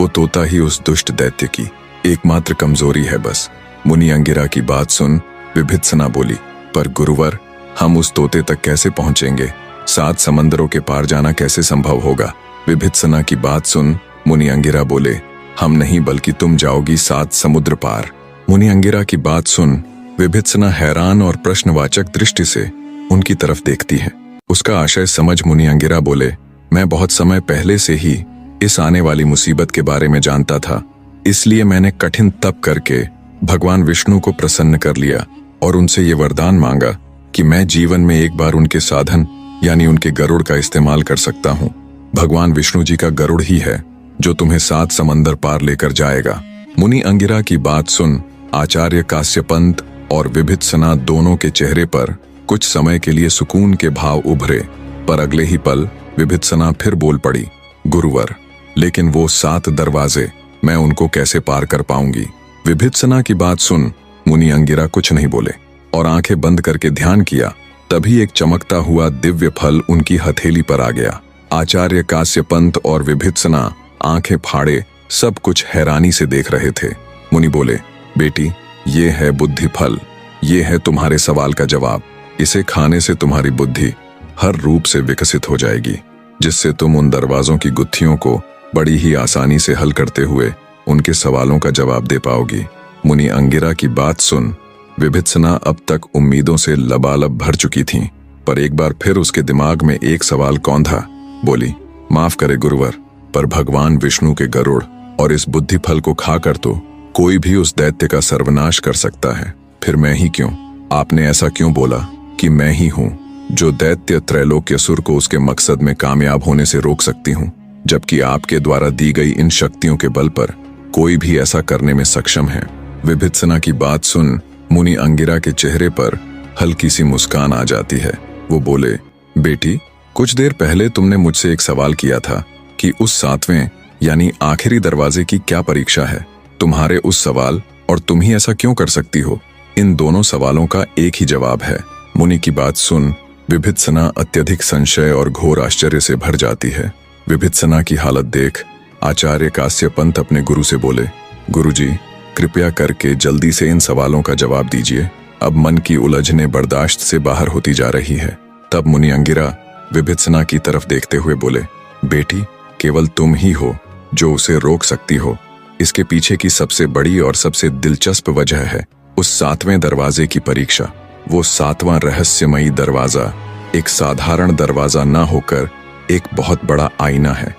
वो तोता ही उस दुष्ट दैत्य की एकमात्र कमजोरी है बस। मुनि अंगिरा की बात सुन विभित्सना बोली, पर गुरुवर, हम उस तोते तक कैसे पहुंचेंगे? 7 समंदरों के पार जाना कैसे संभव होगा? विभित्सना की बात सुन मुनि अंगिरा बोले, हम नहीं बल्कि तुम जाओगी 7 समुद्र पार। मुनि अंगिरा की बात सुन विभित्सना हैरान और प्रश्नवाचक दृष्टि से उनकी तरफ देखती है। उसका आशय समझ मुनि अंगिरा बोले, मैं बहुत समय पहले से ही इस आने वाली मुसीबत के बारे में जानता था, इसलिए मैंने कठिन तप करके भगवान विष्णु को प्रसन्न कर लिया और उनसे ये वरदान मांगा कि मैं जीवन में एक बार उनके साधन यानी उनके गरुड़ का इस्तेमाल कर सकता हूँ। भगवान विष्णु जी का गरुड़ ही है जो तुम्हें 7 समंदर पार लेकर जाएगा। मुनि अंगिरा की बात सुन आचार्य काश्यपंत और विभित्सना दोनों के चेहरे पर कुछ समय के लिए सुकून के भाव उभरे, पर अगले ही पल विभित्सना फिर बोल पड़ी, गुरुवर, लेकिन वो 7 दरवाजे मैं उनको कैसे पार कर पाऊंगी? विभित्सना की बात सुन मुनि अंगिरा कुछ नहीं बोले और आंखें बंद करके ध्यान किया। तभी एक चमकता हुआ दिव्य फल उनकी हथेली पर आ गया। आचार्य काश्यपंत और विभित्सना आंखें फाड़े सब कुछ हैरानी से देख रहे थे। मुनि बोले, बेटी, ये है बुद्धि फल, ये है तुम्हारे सवाल का जवाब। इसे खाने से तुम्हारी बुद्धि हर रूप से विकसित हो जाएगी, जिससे तुम उन दरवाजों की गुत्थियों को बड़ी ही आसानी से हल करते हुए उनके सवालों का जवाब दे पाओगी। मुनि अंगिरा की बात सुन विभित्सना अब तक उम्मीदों से लबालब भर चुकी थीं, पर एक बार फिर उसके दिमाग में एक सवाल कौंधा। बोली, माफ करे गुरुवर, पर भगवान विष्णु के गरुड़ और इस बुद्धि फल को खाकर तो कोई भी उस दैत्य का सर्वनाश कर सकता है, फिर मैं ही क्यों? आपने ऐसा क्यों बोला कि मैं ही हूं जो दैत्य त्रैलोक्यसुर को उसके मकसद में कामयाब होने से रोक सकती हूं, जबकि आपके द्वारा दी गई इन शक्तियों के बल पर कोई भी ऐसा करने में सक्षम है? विभित्सना की बात सुन मुनि अंगिरा के चेहरे पर हल्की सी मुस्कान आ जाती है। वो बोले, बेटी, कुछ देर पहले तुमने मुझसे एक सवाल किया था कि उस 7वें यानी आखिरी दरवाजे की क्या परीक्षा है। तुम्हारे उस सवाल और तुम ही ऐसा क्यों कर सकती हो, इन दोनों सवालों का एक ही जवाब है। मुनि की बात सुन विभित्सना अत्यधिक संशय और घोर आश्चर्य से भर जाती है। विभित्सना की हालत देख आचार्य काश्यपंत अपने गुरु से बोले, गुरुजी, कृपया करके जल्दी से इन सवालों का जवाब दीजिए, अब मन की उलझने बर्दाश्त से बाहर होती जा रही है। तब मुनि अंगिरा विभित्सना की तरफ देखते हुए बोले, बेटी, केवल तुम ही हो जो उसे रोक सकती हो। इसके पीछे की सबसे बड़ी और सबसे दिलचस्प वजह है उस 7वें दरवाजे की परीक्षा। वो 7वां रहस्यमयी दरवाजा एक साधारण दरवाजा ना होकर एक बहुत बड़ा आईना है।